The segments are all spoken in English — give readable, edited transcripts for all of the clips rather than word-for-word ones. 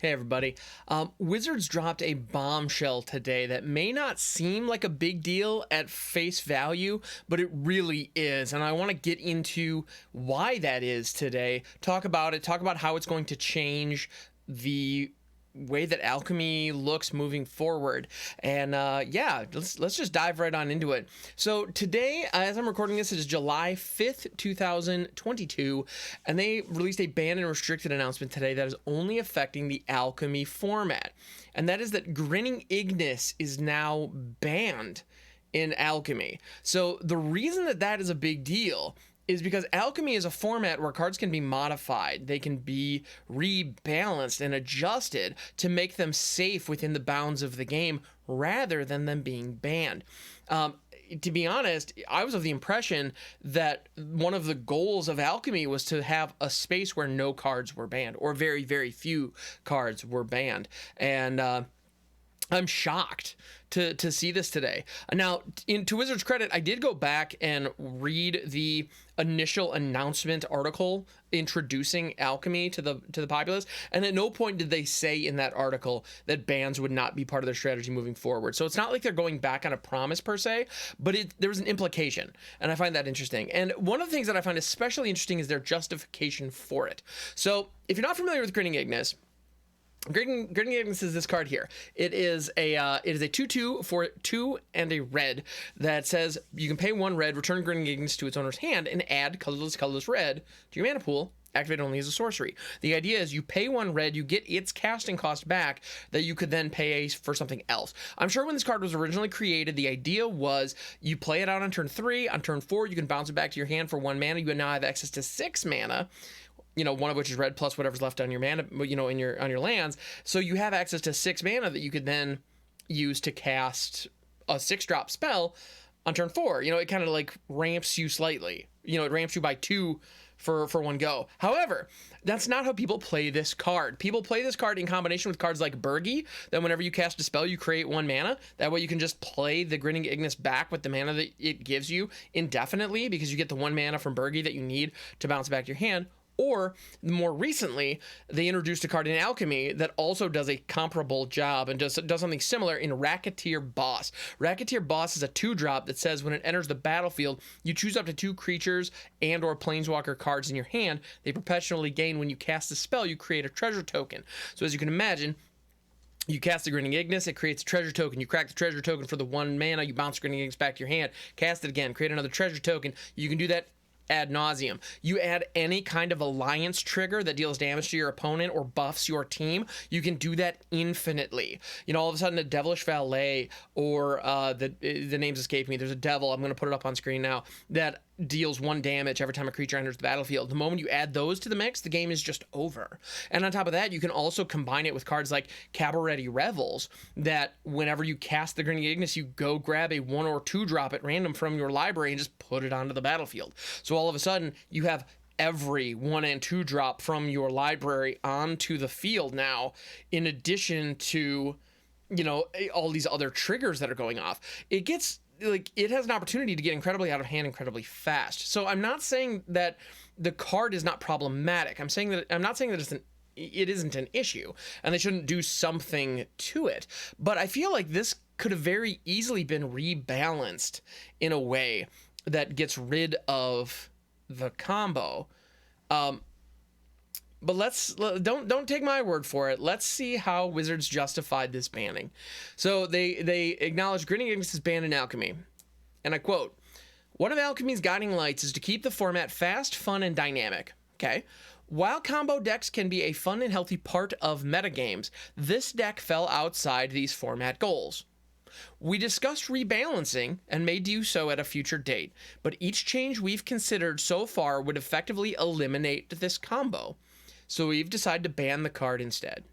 Hey everybody. Wizards dropped a bombshell today that may not seem like a big deal at face value, but it really is. And I want to get into why that is today. Talk about it, talk about how it's going to change the way that alchemy looks moving forward. And yeah, let's just dive right on into it. So today, as I'm recording this, it is July 5th, 2022, and they released a banned and restricted announcement today that is only affecting the alchemy format. And that is that Grinning Ignus is now banned in alchemy. So the reason that that is a big deal is because alchemy is a format where cards can be modified. They can be rebalanced and adjusted to make them safe within the bounds of the game rather than them being banned. To be honest, I was of the impression that one of the goals of alchemy was to have a space where no cards were banned, or very, very few cards were banned. And I'm shocked to see this today. Now, to Wizards' credit, I did go back and read the initial announcement article introducing alchemy to the populace, and at no point did they say in that article that bans would not be part of their strategy moving forward. So it's not like they're going back on a promise per se, but there was an implication, and I find that interesting. And one of the things that I find especially interesting is their justification for it. So if you're not familiar with Grinning Ignus, Grinning Ignus is this card here. It is a 2/2 for 2 and a red that says you can pay 1 red, return Grinning Ignus to its owner's hand, and add colorless red to your mana pool. Activate only as a sorcery. The idea is you pay 1 red, you get its casting cost back that you could then pay for something else. I'm sure when this card was originally created, the idea was you play it out on turn 3. On turn 4, you can bounce it back to your hand for 1 mana. You now have access to 6 mana. You know, one of which is red plus whatever's left on your mana, you know, on your lands. So you have access to 6 mana that you could then use to cast a 6-drop spell on turn 4. You know, it kind of like ramps you slightly. You know, it ramps you by 2 for one go. However, that's not how people play this card. People play this card in combination with cards like Burgi, that whenever you cast a spell, you create 1 mana. That way you can just play the Grinning Ignus back with the mana that it gives you indefinitely, because you get the 1 mana from Burgi that you need to bounce back to your hand. Or more recently, they introduced a card in Alchemy that also does a comparable job and does something similar in Racketeer Boss. Racketeer Boss is a 2-drop that says when it enters the battlefield, you choose up to 2 creatures and or planeswalker cards in your hand. They perpetually gain when you cast a spell, you create a treasure token. So as you can imagine, you cast the Grinning Ignus, it creates a treasure token. You crack the treasure token for the 1 mana, you bounce Grinning Ignus back to your hand, cast it again, create another treasure token. You can do that ad nauseum. You add any kind of alliance trigger that deals damage to your opponent or buffs your team, you can do that infinitely. You know, all of a sudden a Devilish Valet, or the names escape me, there's a devil, I'm going to put it up on screen now, that deals 1 damage every time a creature enters the battlefield. The moment you add those to the mix, the game is just over. And on top of that, you can also combine it with cards like Cabaret Revels, that whenever you cast the Grinning Ignus, you go grab a 1 or 2 drop at random from your library and just put it onto the battlefield. So all of a sudden, you have every 1 and 2 drop from your library onto the field now, in addition to, you know, all these other triggers that are going off. It gets like, it has an opportunity to get incredibly out of hand incredibly fast. So I'm not saying that the card is not problematic. I'm not saying that it isn't an issue and they shouldn't do something to it. But I feel like this could have very easily been rebalanced in a way that gets rid of the combo. But don't take my word for it. Let's see how Wizards justified this banning. So they acknowledge Grinning Ignus is banned in Alchemy. And I quote, "One of Alchemy's guiding lights is to keep the format fast, fun, and dynamic." Okay. "While combo decks can be a fun and healthy part of metagames, this deck fell outside these format goals. We discussed rebalancing and may do so at a future date, but each change we've considered so far would effectively eliminate this combo. So we've decided to ban the card instead."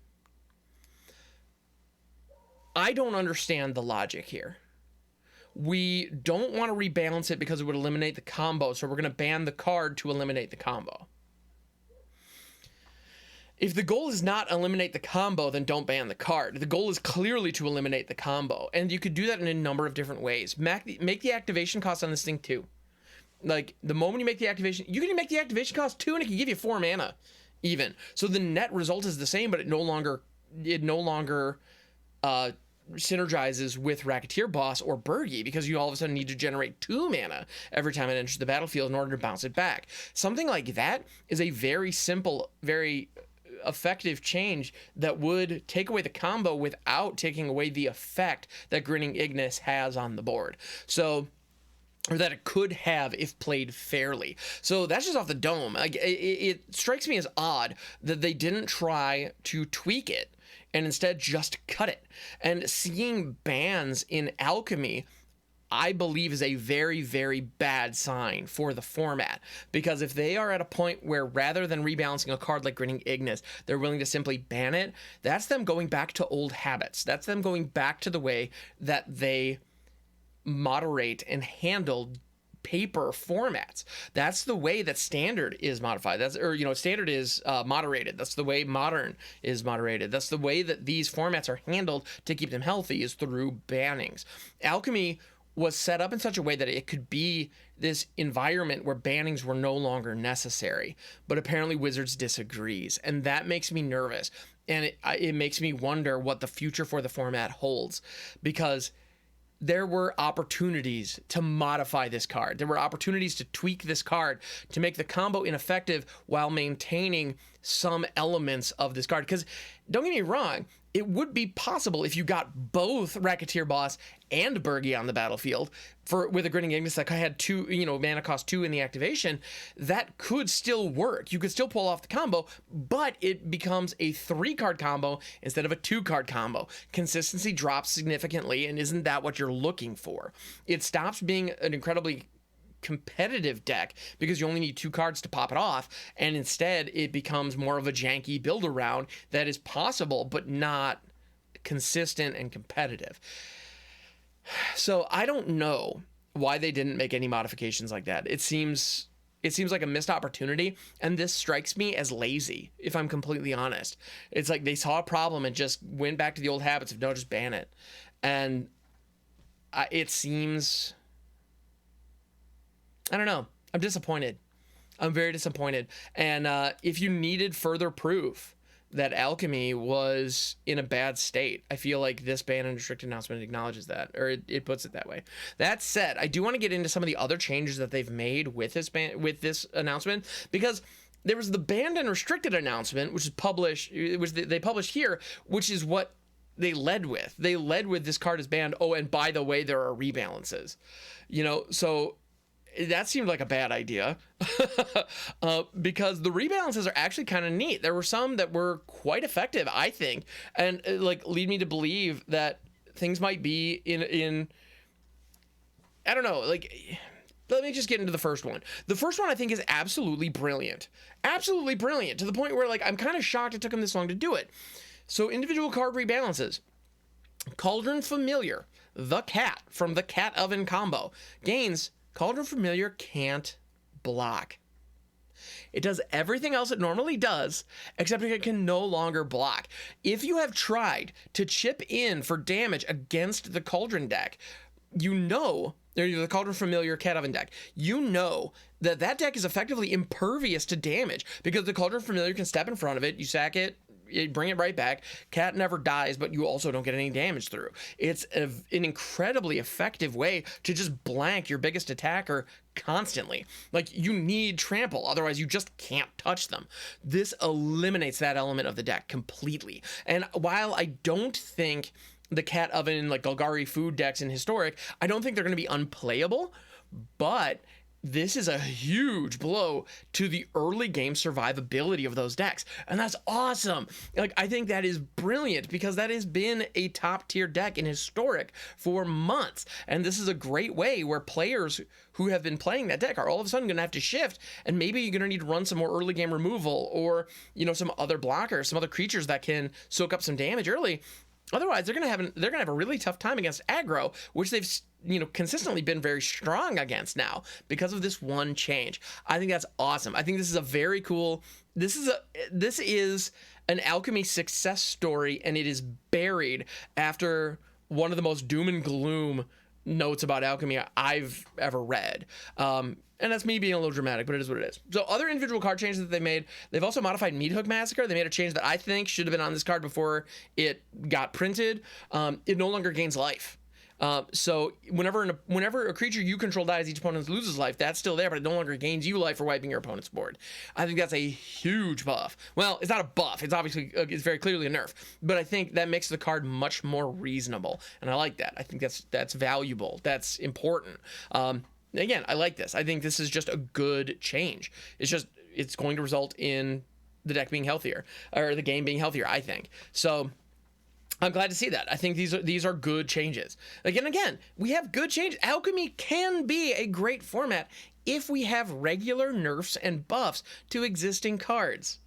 I don't understand the logic here. We don't want to rebalance it because it would eliminate the combo, so we're going to ban the card to eliminate the combo. If the goal is not eliminate the combo, then don't ban the card. The goal is clearly to eliminate the combo, and you could do that in a number of different ways. Make the activation cost on this thing 2. Like, the moment you make the activation, you can make the activation cost 2 and it can give you 4 mana even. So the net result is the same, but it no longer it no longer synergizes with Racketeer Boss or Bergie, because you all of a sudden need to generate 2 mana every time it enters the battlefield in order to bounce it back. Something like that is a very simple, very effective change that would take away the combo without taking away the effect that Grinning Ignus has on the board. So, or that it could have if played fairly. So that's just off the dome. Like, it strikes me as odd that they didn't try to tweak it and instead just cut it. And seeing bans in Alchemy, I believe, is a very, very bad sign for the format, because if they are at a point where rather than rebalancing a card like Grinning Ignus, they're willing to simply ban it, that's them going back to old habits. That's them going back to the way that they moderate and handle paper formats. That's the way that Standard is modified. Standard is moderated. That's the way Modern is moderated. That's the way that these formats are handled to keep them healthy, is through bannings. Alchemy was set up in such a way that it could be this environment where bannings were no longer necessary. But apparently Wizards disagrees, and that makes me nervous. And it makes me wonder what the future for the format holds, because there were opportunities to modify this card. There were opportunities to tweak this card to make the combo ineffective while maintaining some elements of this card. Because don't get me wrong, it would be possible if you got both Racketeer Boss and Bergie on the battlefield with a Grinning Ignus that had 2, mana cost 2 in the activation. That could still work. You could still pull off the combo, but it becomes a 3-card combo instead of a 2-card combo. Consistency drops significantly, and isn't that what you're looking for? It stops being an incredibly competitive deck because you only need 2 cards to pop it off, and instead it becomes more of a janky build around that is possible but not consistent and competitive. So I don't know why they didn't make any modifications like that. It seems like a missed opportunity, and this strikes me as lazy, if I'm completely honest. It's like they saw a problem and just went back to the old habits of, no, just ban it. And it seems, I don't know. I'm disappointed. I'm very disappointed. And if you needed further proof that Alchemy was in a bad state, I feel like this ban and restricted announcement acknowledges that, or it puts it that way. That said, I do want to get into some of the other changes that they've made with this announcement, because there was the banned and restricted announcement, which is published, they published here, which is what they led with. They led with this card is banned. Oh, and by the way, there are rebalances. So that seemed like a bad idea because the rebalances are actually kind of neat. There were some that were quite effective, I think, and lead me to believe that things might be in I don't know, let me just get into the first one. The first one I think is absolutely brilliant. Absolutely brilliant, to the point where I'm kind of shocked it took them this long to do it. So individual card rebalances. Cauldron Familiar, the cat from the Cat Oven combo, gains Cauldron Familiar can't block. It does everything else it normally does, except it can no longer block. If you have tried to chip in for damage against the Cauldron deck, the Cauldron Familiar Cat Oven deck, that deck is effectively impervious to damage, because the Cauldron Familiar can step in front of it, you sack it, you bring it right back. Cat never dies, but you also don't get any damage through. It's an incredibly effective way to just blank your biggest attacker constantly. You need trample, otherwise you just can't touch them. This eliminates that element of the deck completely. And while I don't think the Cat Oven, Golgari food decks in Historic, I don't think they're going to be unplayable, but this is a huge blow to the early game survivability of those decks. And that's awesome. I think that is brilliant, because that has been a top tier deck in Historic for months. And this is a great way where players who have been playing that deck are all of a sudden going to have to shift, and maybe you're going to need to run some more early game removal, or, some other blockers, some other creatures that can soak up some damage early. Otherwise, they're gonna have a really tough time against aggro, which they've consistently been very strong against now because of this one change. I think that's awesome. I think this is a very cool. This is an Alchemy success story, and it is buried after one of the most doom and gloom notes about Alchemy I've ever read. And that's me being a little dramatic, but it is what it is. So other individual card changes that they made, they've also modified Meathook Massacre. They made a change that I think should have been on this card before it got printed. It no longer gains life. So whenever a creature you control dies, each opponent loses life. That's still there, but it no longer gains you life for wiping your opponent's board. I think that's a huge buff. Well, it's not a buff. It's obviously, it's very clearly a nerf, but I think that makes the card much more reasonable. And I like that. I think that's valuable. That's important. Again, I like this. I think this is just a good change. It's going to result in the deck being healthier, or the game being healthier, I think. So I'm glad to see that. I think these are good changes. Again, we have good changes. Alchemy can be a great format if we have regular nerfs and buffs to existing cards.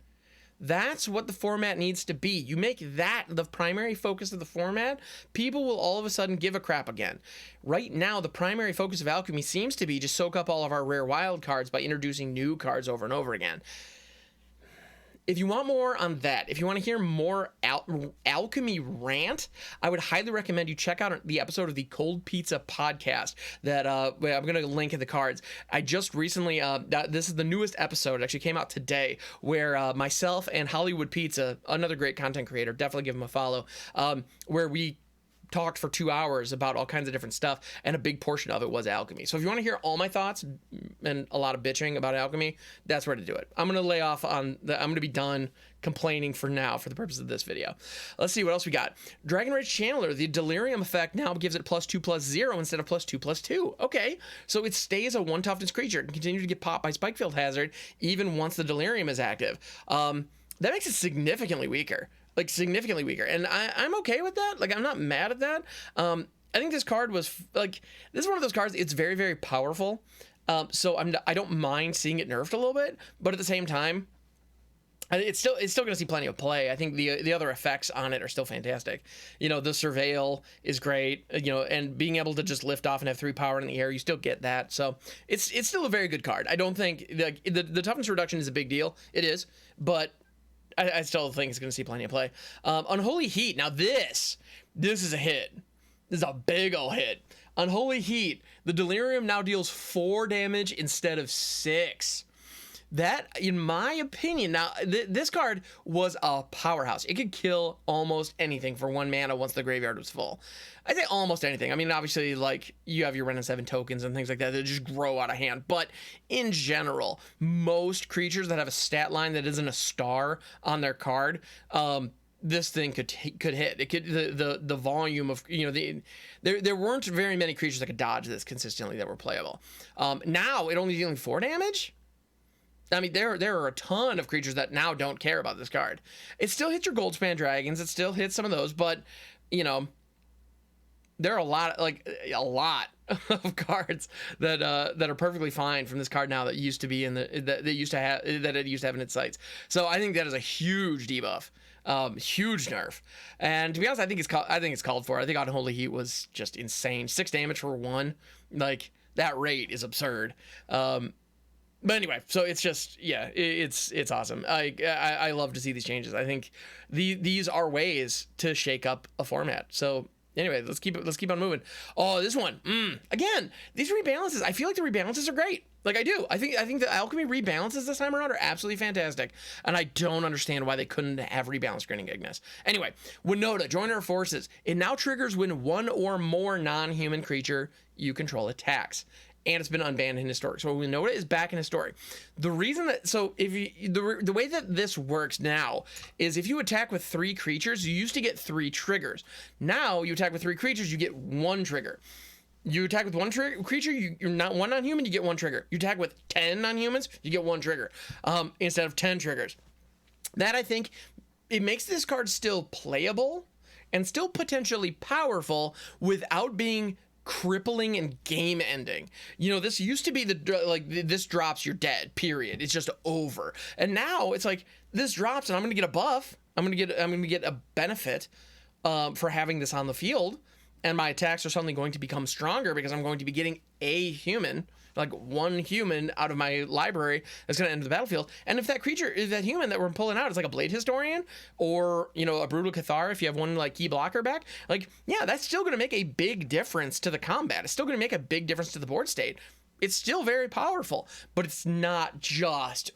That's what the format needs to be. You make that the primary focus of the format, people will all of a sudden give a crap again. Right now, the primary focus of Alchemy seems to be just soak up all of our rare wild cards by introducing new cards over and over again. If you want more on that, if you want to hear more Alchemy rant, I would highly recommend you check out the episode of the Cold Pizza podcast that I'm going to link in the cards. I just recently, this is the newest episode, it actually came out today, where myself and Hollywood Pizza, another great content creator, definitely give him a follow, where we talked for 2 hours about all kinds of different stuff, and a big portion of it was Alchemy. So if you want to hear all my thoughts and a lot of bitching about Alchemy, that's where to do it. I'm going to lay off on I'm going to be done complaining for now for the purpose of this video. Let's see what else we got. Dragon Rage Channeler, the Delirium effect now gives it +2/+0 instead of +2/+2. Okay, so it stays a 1 toughness creature and continue to get popped by Spikefield Hazard even once the Delirium is active. That makes it significantly weaker. Like, significantly weaker. And I'm okay with that. Like, I'm not mad at that. I think this card was, like, this is one of those cards, it's very, very powerful. So I don't mind seeing it nerfed a little bit, but at the same time, it's still going to see plenty of play. I think the other effects on it are still fantastic. You know, the Surveil is great, you know, and being able to just lift off and have 3 power in the air, you still get that. So it's still a very good card. I don't think, like, the toughness reduction is a big deal. It is, but I still think it's going to see plenty of play. Unholy Heat. Now this is a hit. This is a big ol' hit. Unholy Heat. The Delirium now deals 4 damage instead of 6. That, in my opinion, now this card was a powerhouse. It could kill almost anything for 1 mana once the graveyard was full. I say almost anything. I mean, obviously, like, you have your Ren and 7 tokens and things like that that just grow out of hand. But in general, most creatures that have a stat line that isn't a star on their card, this thing could hit. It could the volume of, you know, there weren't very many creatures that could dodge this consistently that were playable. Now it only dealing 4 damage. I mean, there are a ton of creatures that now don't care about this card. It still hits your Goldspan Dragons. It still hits some of those, but, you know, there are a lot of cards that are perfectly fine from this card now that used to be in that it used to have in its sights. So I think that is a huge debuff, huge nerf. And to be honest, I think it's called for. I think Unholy Heat was just insane. 6 damage for 1, like, that rate is absurd. But anyway, so it's just, yeah, it's awesome. I love to see these changes. I think these are ways to shake up a format. So anyway, let's keep on moving. Oh, this one, again, these rebalances. I feel like the rebalances are great. Like, I do. I think the Alchemy rebalances this time around are absolutely fantastic, and I don't understand why they couldn't have rebalanced Grinning Ignus. Anyway, Winota, join our forces. It now triggers when 1 or more non-human creature you control attacks. And it's been unbanned in Historic. So Winota is back in Historic. The reason that, so if you, the way that this works now is if you attack with 3 creatures, you used to get 3 triggers. Now you attack with 3 creatures, you get 1 trigger. You attack with 1 creature, you're not 1 non-human, you get 1 trigger. You attack with 10 non-humans, you get 1 trigger, instead of 10 triggers. That, I think, it makes this card still playable and still potentially powerful without being crippling and game ending. You know, this used to be this drops, you're dead, period. It's just over. And now it's like, this drops and I'm gonna get a buff. I'm gonna get a benefit for having this on the field, and my attacks are suddenly going to become stronger because I'm going to be getting a human like one human out of my library that's going to enter the battlefield. And if that creature is that human that we're pulling out is like a Blade Historian or, you know, a Brutal Cathar, if you have one like key blocker back, like, yeah, that's still going to make a big difference to the combat. It's still going to make a big difference to the board state. It's still very powerful, but it's not just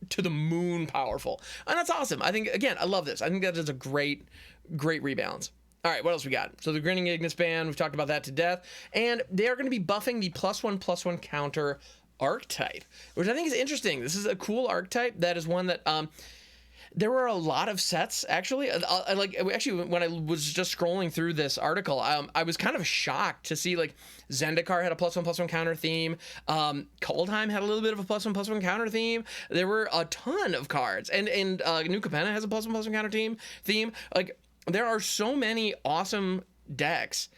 to the moon powerful. And that's awesome. I think, again, I love this. I think that is a great rebalance. All right, what else we got? So the Grinning Ignus ban, we've talked about that to death. And they are going to be buffing the +1/+1 counter archetype, which I think is interesting. This is a cool archetype. That is one that there were a lot of sets, actually. Actually, when I was just scrolling through this article, I was kind of shocked to see, like, Zendikar had a +1/+1 counter theme. Kaldheim had a little bit of a +1/+1 counter theme. There were a ton of cards. And New Capenna has a +1/+1 counter theme. Like, there are so many awesome decks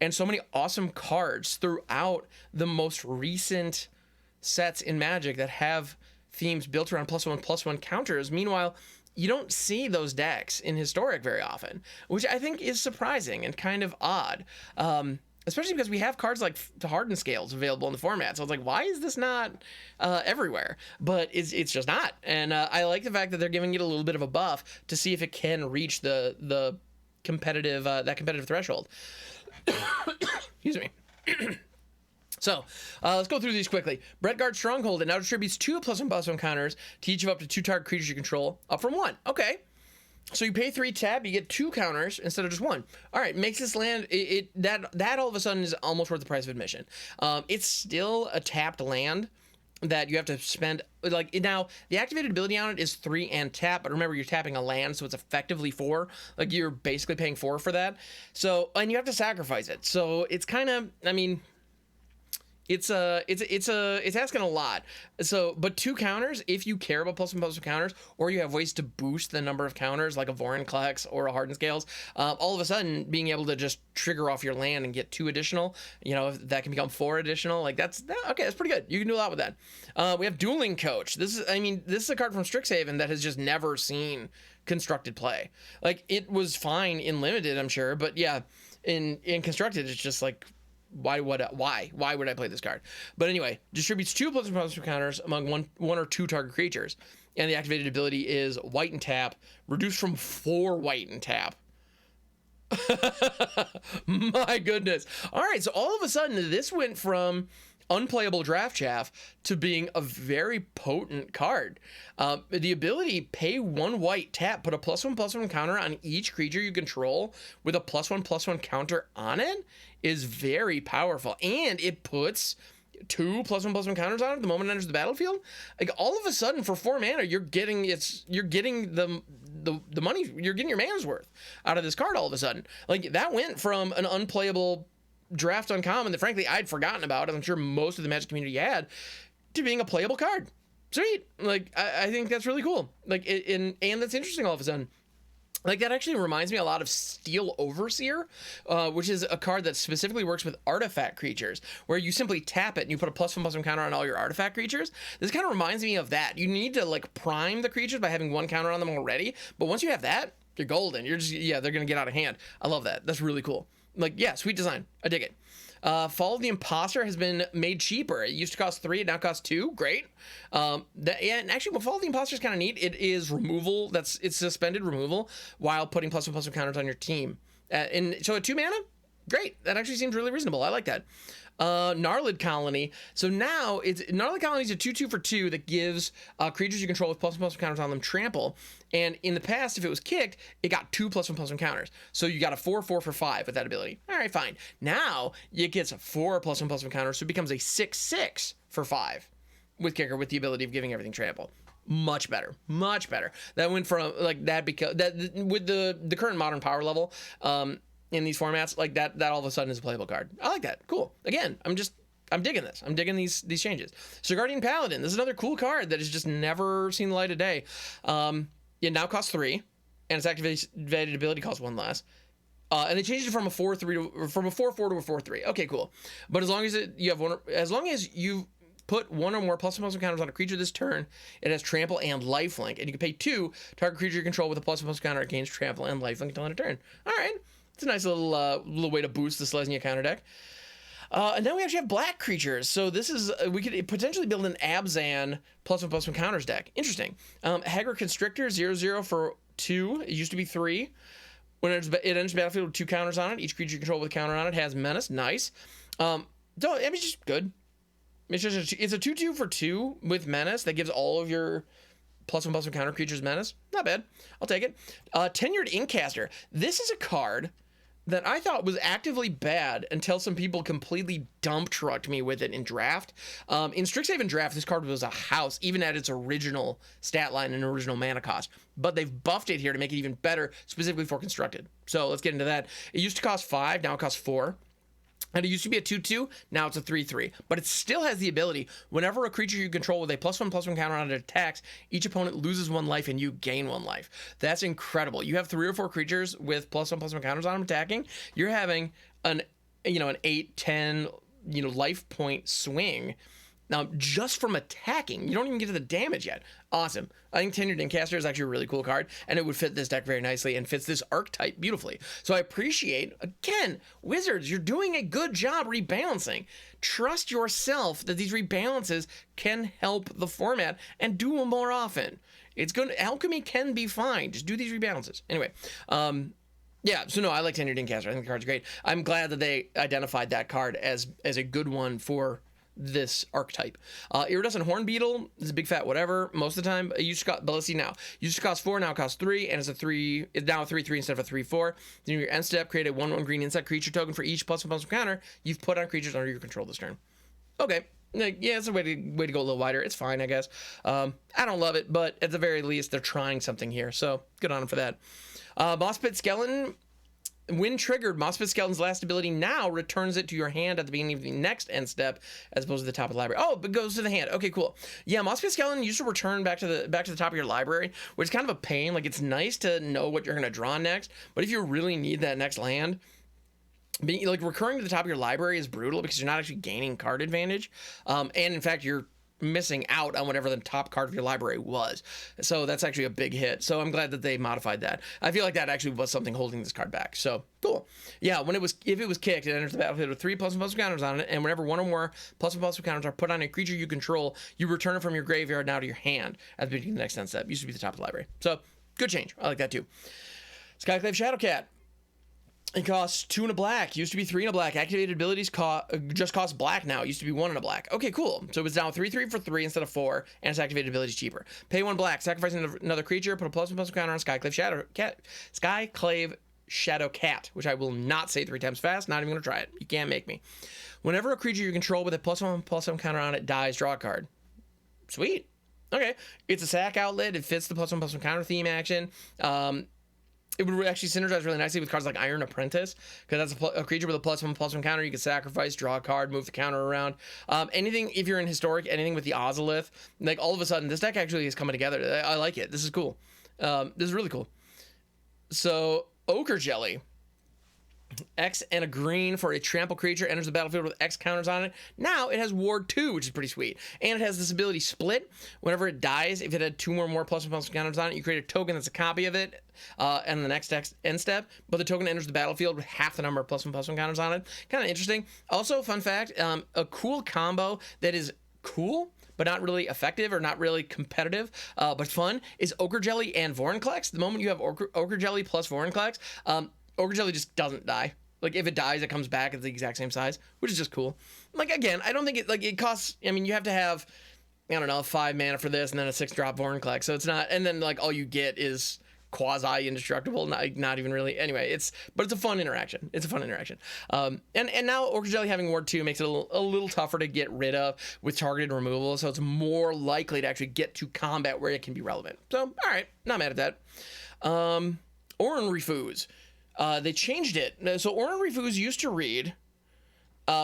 and so many awesome cards throughout the most recent sets in Magic that have themes built around +1/+1 counters. Meanwhile, you don't see those decks in Historic very often, which I think is surprising and kind of odd. Especially because we have cards like Hardened Scales available in the format. So it's like, why is this not everywhere? But it's just not. And I like the fact that they're giving it a little bit of a buff to see if it can reach the competitive that competitive threshold. Excuse me. So let's go through these quickly. Breadguard Stronghold, it now distributes 2 +1/+1 counters to each of up to 2 target creatures you control, up from 1. Okay. So you pay 3 tap, you get 2 counters instead of just 1. All right, makes this land that all of a sudden is almost worth the price of admission. It's still a tapped land that you have to spend, like, now the activated ability on it is 3 and tap, but remember you're tapping a land, so it's effectively 4. Like, you're basically paying 4 for that. So, and you have to sacrifice it. So it's kind of, I mean, it's asking a lot. So, but 2 counters, if you care about +1/+1 counters, or you have ways to boost the number of counters, like a Vorinclex or a Hardened Scales, all of a sudden being able to just trigger off your land and get 2 additional, you know, that can become 4 additional. Like, okay, that's pretty good. You can do a lot with that. We have Dueling Coach. This is a card from Strixhaven that has just never seen constructed play. Like, it was fine in limited, I'm sure, but yeah, in constructed, it's just like, why would I play this card? But anyway, distributes 2 +1/+1 counters among one or 2 target creatures, and the activated ability is white and tap, reduced from 4 white and tap. My goodness. All right, so all of a sudden this went from unplayable draft chaff to being a very potent card. The ability, pay 1 white, tap, put a +1/+1 counter on each creature you control with a +1/+1 counter on it, is very powerful. And it puts 2 +1/+1 counters on it the moment it enters the battlefield. Like, all of a sudden for 4 mana, you're getting the money, you're getting your mana's worth out of this card all of a sudden. Like, that went from an unplayable draft uncommon that frankly I'd forgotten about, and I'm sure most of the Magic community had, to being a playable card. Sweet. Like, I think that's really cool. Like, and that's interesting all of a sudden. Like, that actually reminds me a lot of Steel Overseer, which is a card that specifically works with artifact creatures, where you simply tap it and you put a +1/+1 counter on all your artifact creatures. This kind of reminds me of that. You need to, like, prime the creatures by having 1 counter on them already, but once you have that, you're golden. You're just, yeah, they're going to get out of hand. I love that. That's really cool. Like, yeah, sweet design. I dig it. Fall of the Imposter has been made cheaper. It used to cost 3, it now costs 2. Great. And actually, Fall of the Imposter is kind of neat. It is removal. It's suspended removal while putting +1/+1 counters on your team. And so at 2 mana, great. That actually seems really reasonable. I like that. Gnarlid Colony. So now Gnarlid Colony is a 2/2 for 2 that gives creatures you control with +1/+1 counters on them trample. And in the past, if it was kicked, it got 2 +1/+1 counters. So you got a 4/4 for 5 with that ability. All right, fine. Now it gets 4 +1/+1 counters, so it becomes a 6/6 for 5 with kicker, with the ability of giving everything trample. Much better. That went from, like, that, because that with the current modern power level, in these formats, like, that all of a sudden is a playable card. I like that. Cool. Again, I'm digging this. I'm digging these changes. So Guardian Paladin, this is another cool card that has just never seen the light of day. It now costs 3, and its activated ability costs 1 less. And they changed it from a 4/3 from a 4/4 to a 4/3. Okay, cool. But as long as you put 1 or more +1/+1 counters on a creature this turn, it has trample and lifelink, and you can pay 2, target creature you control with a +1/+1 counter against trample and lifelink until end of turn. All right. It's a nice little way to boost the Selesnya counter deck. And then we actually have black creatures. So this is, we could potentially build an Abzan +1/+1 counters deck. Interesting. Haggard Constrictor, 0/0 for 2. It used to be 3. When it enters the battlefield with 2 counters on it, each creature you control with a counter on it has menace. Nice. It's just good. It's a 2/2 for 2 with menace that gives all of your +1/+1 counter creatures menace. Not bad. I'll take it. Tenured Inkcaster. This is a card that I thought was actively bad until some people completely dump trucked me with it in draft. In Strixhaven draft, this card was a house, even at its original stat line and original mana cost. But they've buffed it here to make it even better, specifically for constructed. So let's get into that. It used to cost 5, now it costs 4. And it used to be a 2/2, now it's a 3/3. But it still has the ability, whenever a creature you control with a +1/+1 counter on it attacks, each opponent loses 1 life and you gain 1 life. That's incredible. You have 3 or 4 creatures with +1/+1 counters on them attacking. You're having an 8, 10, life point swing. Now, just from attacking, you don't even get to the damage yet. Awesome. I think Tenured Inkcaster is actually a really cool card, and it would fit this deck very nicely and fits this archetype beautifully. So I appreciate, again, Wizards, you're doing a good job rebalancing. Trust yourself that these rebalances can help the format and do them more often. It's good. Alchemy can be fine. Just do these rebalances. Anyway, yeah, so no, I like Tenured Inkcaster. I think the card's great. I'm glad that they identified that card as a good one for this archetype. Iridescent Horn Beetle is a big fat whatever most of the time. It used to cost, but let's see now. It used to cost 4, now it costs 3, and it's now a 3/3 instead of a 3/4. Then your end step, create a 1/1 green insect creature token for each +1/+1 counter you've put on creatures under your control this turn. Okay. Yeah, it's a way to go a little wider. It's fine, I guess. I don't love it, but at the very least, they're trying something here. So good on them for that. Moss-Pit Skeleton. When triggered, Moss-Pit Skeleton's last ability now returns it to your hand at the beginning of the next end step, as opposed to the top of the library. Oh, but goes to the hand. Okay, cool. Yeah, Moss-Pit Skeleton used to return back to the top of your library, which is kind of a pain. Like, it's nice to know what you're going to draw next, but if you really need that next land, recurring to the top of your library is brutal because you're not actually gaining card advantage, and in fact, you're missing out on whatever the top card of your library was. So that's actually a big hit. So I'm glad that they modified that. I feel like that actually was something holding this card back. So cool. Yeah, if it was kicked, it enters the battlefield with 3 +1/+1 counters on it, and whenever 1 or more +1/+1 counters are put on a creature you control, you return it from your graveyard now to your hand at the beginning of the next end step. Used to be the top of the library. So good change. I like that too. Skyclave Shadowcat. It costs 2 and a black. Used to be 3 and a black. Activated abilities just cost black now. It used to be 1 and a black. Okay, cool. So it's now 3/3 for 3 instead of 4, and its activated ability is cheaper. Pay 1 black. Sacrifice another creature. Put a +1/+1 counter on Skyclave Shadowcat, which I will not say 3 times fast. Not even going to try it. You can't make me. Whenever a creature you control with a +1/+1 counter on it dies, draw a card. Sweet. Okay. It's a sack outlet. It fits the +1/+1 counter theme action. It would actually synergize really nicely with cards like Iron Apprentice, because that's a creature with a +1/+1 counter. You can sacrifice, draw a card, move the counter around. Anything, if you're in Historic, anything with the Ozolith, like all of a sudden, this deck actually is coming together. I like it. This is cool. This is really cool. So, Ochre Jelly. X and a green for a trample creature enters the battlefield with X counters on it. Now it has Ward 2, which is pretty sweet. And it has this ability Split. Whenever it dies, if it had 2 or more +1/+1 counters on it, you create a token that's a copy of it and the next end step. But the token enters the battlefield with half the number of +1/+1 counters on it. Kind of interesting. Also, fun fact, a cool combo that is cool but not really effective or not really competitive, but fun, is Ochre Jelly and Vorinclex. The moment you have Ochre Jelly plus Vorinclex, Ochre Jelly just doesn't die. Like, if it dies, it comes back at the exact same size, which is just cool. Like, again, I don't think it costs, I mean, you have to have, I don't know, 5 mana for this and then a 6-drop Vorinclex. So it's not, and then, like, all you get is quasi-indestructible, not even really. Anyway, but it's a fun interaction. It's a fun interaction. And now Ochre Jelly having Ward 2 makes it a little tougher to get rid of with targeted removal, so it's more likely to actually get to combat where it can be relevant. So, all right, not mad at that. Oran Refuse. They changed it. So Oran Refuse used to read,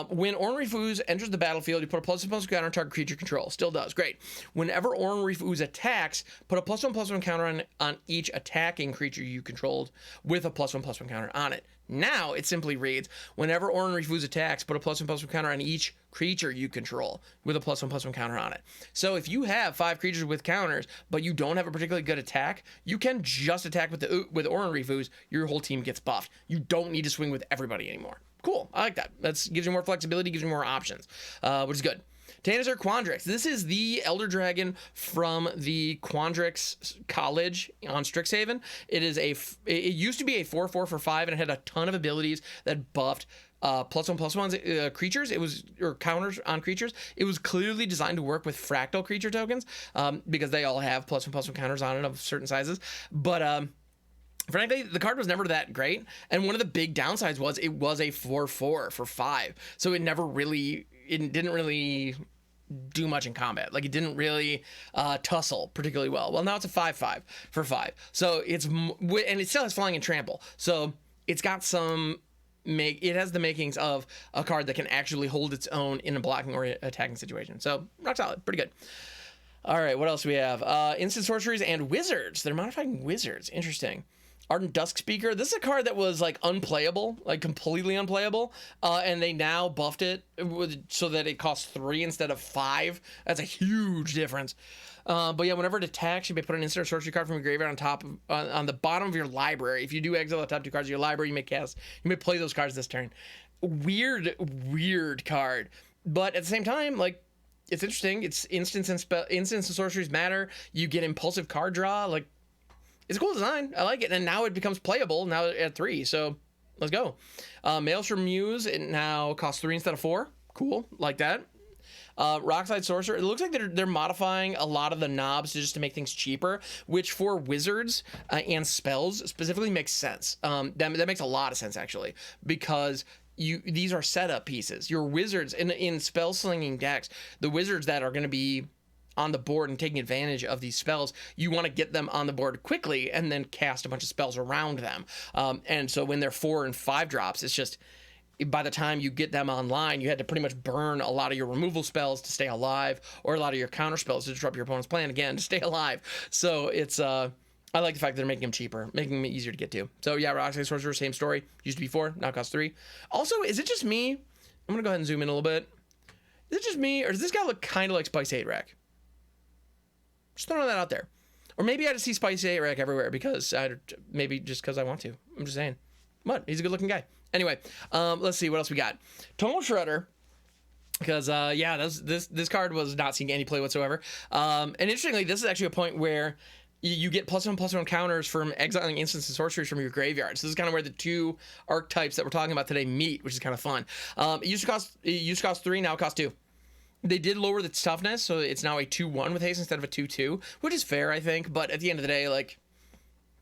when Oran Refuse enters the battlefield, you put a +1/+1 counter on target creature control. Still does. Great. Whenever Oran Refuse attacks, put a +1/+1 counter on each attacking creature you controlled with a +1/+1 counter on it. Now it simply reads, whenever Oran Refuse attacks, put a +1/+1 counter on each creature you control with a +1/+1 counter on it. So if you have 5 creatures with counters, but you don't have a particularly good attack, you can just attack with Oran Refuse. Your whole team gets buffed. You don't need to swing with everybody anymore. Cool. I like that. That gives you more flexibility, gives you more options, which is good. Tanazer Quandrix. This is the Elder Dragon from the Quandrix College on Strixhaven. It used to be a 4/4 for 5, and it had a ton of abilities that buffed +1/+1 creatures. It was, or counters on creatures. It was clearly designed to work with fractal creature tokens, because they all have +1/+1 counters on it of certain sizes. But frankly, the card was never that great, and one of the big downsides was it was a 4/4 for 5, so it didn't really do much in combat. Like, it didn't really tussle particularly well. Well, now it's a 5/5 for 5, so and it still has flying and trample, so it's got it has the makings of a card that can actually hold its own in a blocking or attacking situation. So rock solid, pretty good. All right, what else do we have? Instant sorceries and wizards. They're modifying wizards. Interesting. Ardent Dusk Speaker. This is a card that was like unplayable, like completely unplayable, and they now buffed it so that it costs 3 instead of 5. That's a huge difference. But yeah, whenever it attacks, you may put an instant sorcery card from your graveyard on the bottom of your library. If you do exile the top 2 cards of your library, you may play those cards this turn. Weird card, but at the same time, like, it's interesting. It's instants and sorceries matter. You get impulsive card draw. Like, it's a cool design. I like it. And now it becomes playable now at 3. So let's go. Maelstrom Muse, it now costs 3 instead of 4. Cool. Like that. Rockside Sorcerer. It looks like they're modifying a lot of the knobs just to make things cheaper, which for wizards and spells specifically makes sense. That makes a lot of sense, actually, because these are setup pieces. Your wizards in spell slinging decks, the wizards that are going to be on the board and taking advantage of these spells, you want to get them on the board quickly and then cast a bunch of spells around them. And so when they're 4 and 5 drops, it's just, by the time you get them online, you had to pretty much burn a lot of your removal spells to stay alive, or a lot of your counter spells to disrupt your opponent's plan again to stay alive. So it's I like the fact that they're making them cheaper, making them easier to get to. So yeah, Rockside Sorcerer, same story. Used to be 4, now it costs 3. Also, is it just me? I'm gonna go ahead and zoom in a little bit. Is it just me, or does this guy look kind of like Spice 8 Rack? Just throwing that out there. Or maybe I just see Spicy 8 Rack everywhere because maybe just because I want to. I'm just saying. What? He's a good looking guy. Anyway, let's see what else we got. Tonal Shredder. Because, yeah, this card was not seeing any play whatsoever. And interestingly, this is actually a point where you get +1/+1 counters from exiling instants and sorceries from your graveyard. So this is kind of where the 2 archetypes that we're talking about today meet, which is kind of fun. It used to cost 3, now it costs 2. They did lower the toughness, so it's now a 2/1 with haste instead of a 2/2, which is fair, I think. But at the end of the day, like,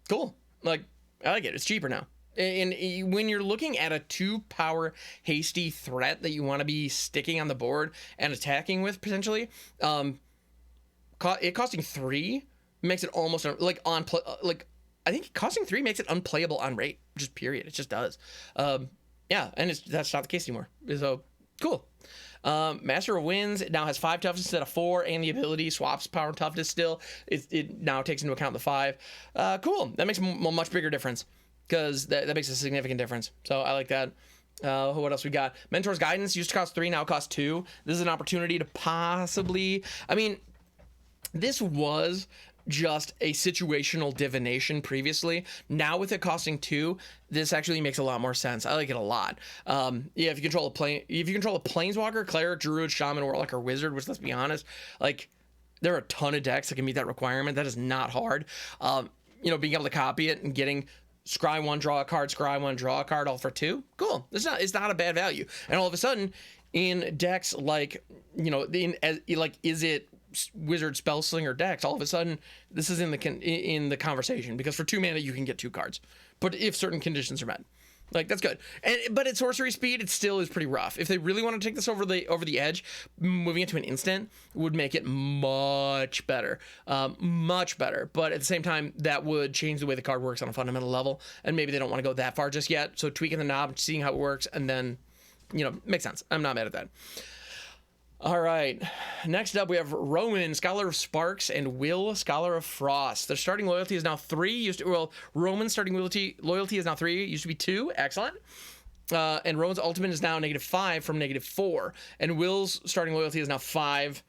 cool. Like, I like it. It's cheaper now. And when you're looking at a 2-power hasty threat that you want to be sticking on the board and attacking with potentially, it costing 3 makes it almost like I think costing 3 makes it unplayable on rate, just period. It just does. Yeah, and that's not the case anymore. So cool. Master of Winds, it now has 5 toughness instead of 4, and the ability swaps power and toughness still. It now takes into account the 5. Cool. That makes a much bigger difference, because that makes a significant difference. So I like that. What else we got? Mentor's Guidance used to cost 3, now it costs 2. This is an opportunity to possibly, I mean, this was just a situational divination previously. Now with it costing 2, this actually makes a lot more sense. I like it a lot. Yeah, if you control a planeswalker, cleric, druid, shaman, warlock, or wizard, which, let's be honest, like, there are a ton of decks that can meet that requirement. That is not hard. Being able to copy it and getting scry 1, draw a card, scry 1, draw a card, all for 2. Cool. It's not a bad value. And all of a sudden, in decks like, is it wizard spellslinger decks, all of a sudden this is in the conversation, because for 2 mana you can get 2 cards, but if certain conditions are met, like, that's good. But at sorcery speed, it still is pretty rough. If they really want to take this over the edge, moving it to an instant would make it much better. But at the same time, that would change the way the card works on a fundamental level, and maybe they don't want to go that far just yet. So tweaking the knob, seeing how it works, and then, makes sense. I'm not mad at that. All right, next up we have Roman, Scholar of Sparks, and Will, Scholar of Frost. Their starting loyalty is now 3. Roman's starting loyalty is now 3. It used to be 2. Excellent. And Roman's ultimate is now -5 from -4. And Will's starting loyalty is now 5.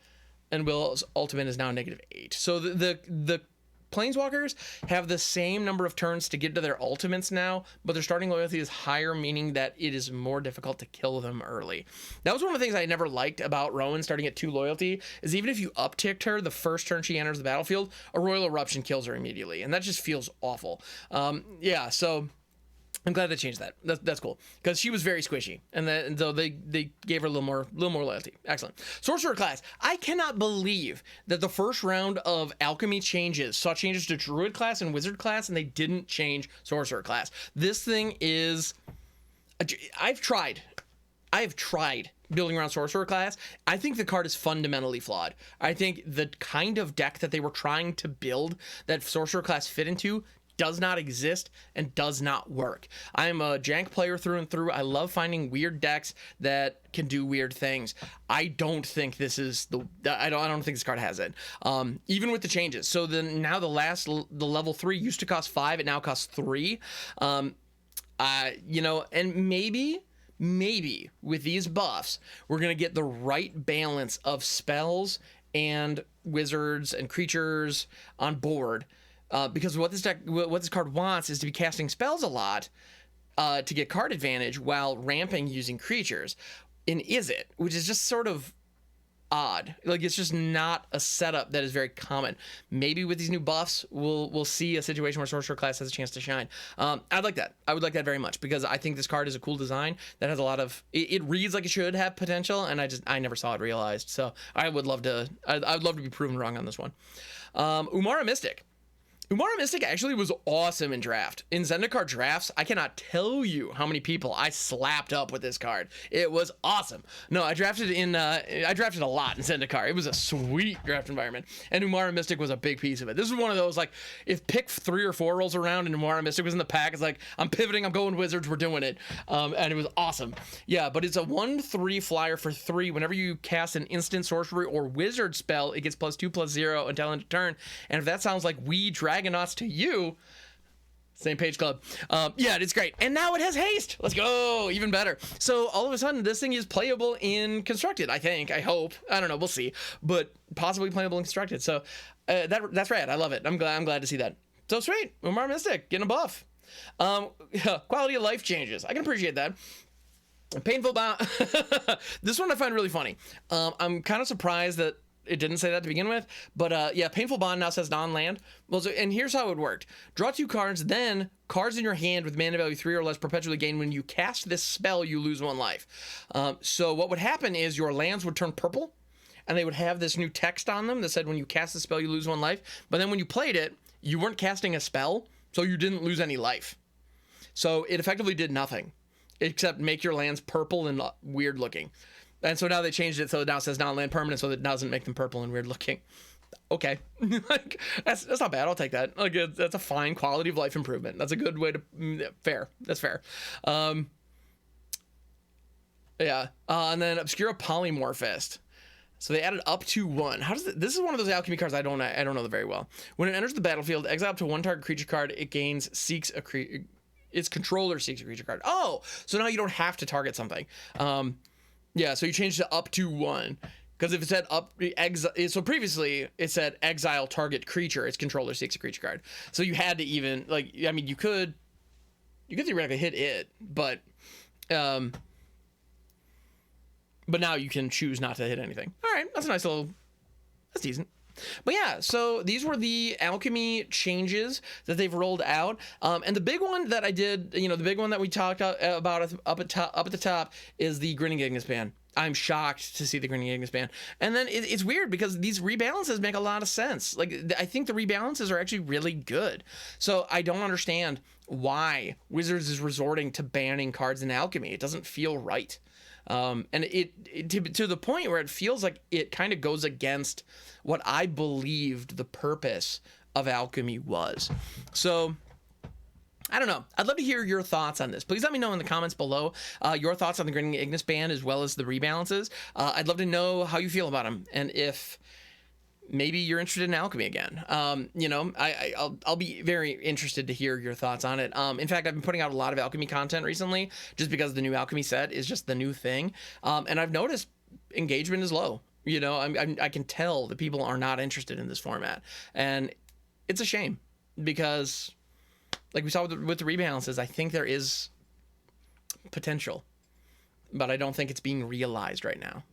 And Will's ultimate is now -8. So the Planeswalkers have the same number of turns to get to their ultimates now, but their starting loyalty is higher, meaning that it is more difficult to kill them early. That was one of the things I never liked about Rowan starting at 2 loyalty, is even if you upticked her the first turn she enters the battlefield, a Royal Eruption kills her immediately, and that just feels awful. Yeah, so I'm glad they changed that. That's cool, because she was very squishy, and so they gave her a little more loyalty. Excellent. Sorcerer class. I cannot believe that the first round of Alchemy changes saw changes to Druid class and Wizard class, and they didn't change Sorcerer class. This thing is, I have tried building around Sorcerer class. I think the card is fundamentally flawed. I think the kind of deck that they were trying to build that Sorcerer class fit into does not exist and does not work. I am a jank player through and through. I love finding weird decks that can do weird things. I don't think this is I don't think this card has it. Even with the changes. So then now the level 3 used to cost 5, it now costs 3. You know, and maybe with these buffs, we're gonna get the right balance of spells and wizards and creatures on board. Because what this card wants is to be casting spells a lot to get card advantage while ramping using creatures. And which is just sort of odd. Like, it's just not a setup that is very common. Maybe with these new buffs, we'll see a situation where Sorcerer class has a chance to shine. I'd like that. I would like that very much, because I think this card is a cool design that has a lot of. It reads like it should have potential, and I never saw it realized. So I would love to. I'd love to be proven wrong on this one. Umara Mystic. Umara Mystic actually was awesome in draft. In Zendikar drafts, I cannot tell you how many people I slapped up with this card. It was awesome. No, I drafted a lot in Zendikar. It was a sweet draft environment, and Umara Mystic was a big piece of it. This is one of those, like, if pick 3 or 4 rolls around and Umara Mystic was in the pack, it's like, I'm pivoting, I'm going Wizards, we're doing it. And it was awesome. Yeah, but it's a 1/3 flyer for 3. Whenever you cast an instant sorcery or wizard spell, it gets +2/+0 until end of turn. And if that sounds like Dragonauts to you, same page club. Yeah, it's great. And now it has haste. Let's go. Even better. So all of a sudden, this thing is playable in Constructed, I think. I hope. I don't know. We'll see. But possibly playable in Constructed. So that's rad. I love it. I'm glad to see that. So sweet. Umar Mystic getting a buff. Quality of life changes. I can appreciate that. Painful Bond. This one I find really funny. I'm kind of surprised that it didn't say that to begin with, but yeah, Painful Bond now says non-land. Well, so, and here's how it worked. Draw 2 cards, then cards in your hand with mana value 3 or less perpetually gain. When you cast this spell, you lose 1 life. So what would happen is your lands would turn purple, and they would have this new text on them that said when you cast the spell, you lose 1 life. But then when you played it, you weren't casting a spell, so you didn't lose any life. So it effectively did nothing, except make your lands purple and weird looking. And so now they changed it so it now says non-land permanent, so that it doesn't make them purple and weird looking. Okay. Like, that's not bad. I'll take that. Like, that's a fine quality of life improvement. That's a good way to fair. That's fair. Yeah. And then Obscura Polymorphist. So they added up to 1. How does this is one of those alchemy cards I don't know very well. When it enters the battlefield, exile up to 1 target creature card. It gains its controller seeks a creature card. Oh, so now you don't have to target something. Yeah, so you changed it up to 1, because if it said so previously it said exile target creature, its controller seeks a creature card. So you had to even, like, I mean, you could theoretically hit it, but now you can choose not to hit anything. All right, that's decent. But yeah, so these were the alchemy changes that they've rolled out. And the big one that I did, the big one that we talked about up at the top is the Grinning Ignus ban. I'm shocked to see the Grinning Ignus ban. And then it's weird because these rebalances make a lot of sense. Like, I think the rebalances are actually really good. So I don't understand why Wizards is resorting to banning cards in alchemy. It doesn't feel right. And it to the point where it feels like it kind of goes against what I believed the purpose of alchemy was. So I don't know. I'd love to hear your thoughts on this. Please let me know in the comments below your thoughts on the Grinning Ignus ban as well as the rebalances. I'd love to know how you feel about them, and if maybe you're interested in alchemy again. I'll be very interested to hear your thoughts on it. In fact, I've been putting out a lot of alchemy content recently just because the new alchemy set is just the new thing. And I've noticed engagement is low. I can tell that people are not interested in this format. And it's a shame because, like we saw with the rebalances, I think there is potential, but I don't think it's being realized right now.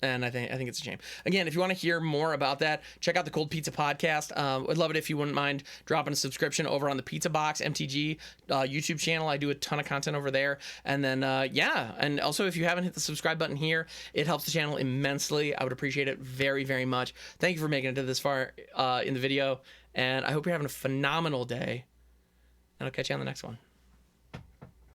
And I think it's a shame. Again, if you want to hear more about that, check out the Cold Pizza podcast. I'd love it if you wouldn't mind dropping a subscription over on the Pizza Box MTG YouTube channel. I do a ton of content over there. And then, yeah. And also, if you haven't hit the subscribe button here, it helps the channel immensely. I would appreciate it very, very much. Thank you for making it to this far in the video. And I hope you're having a phenomenal day. And I'll catch you on the next one.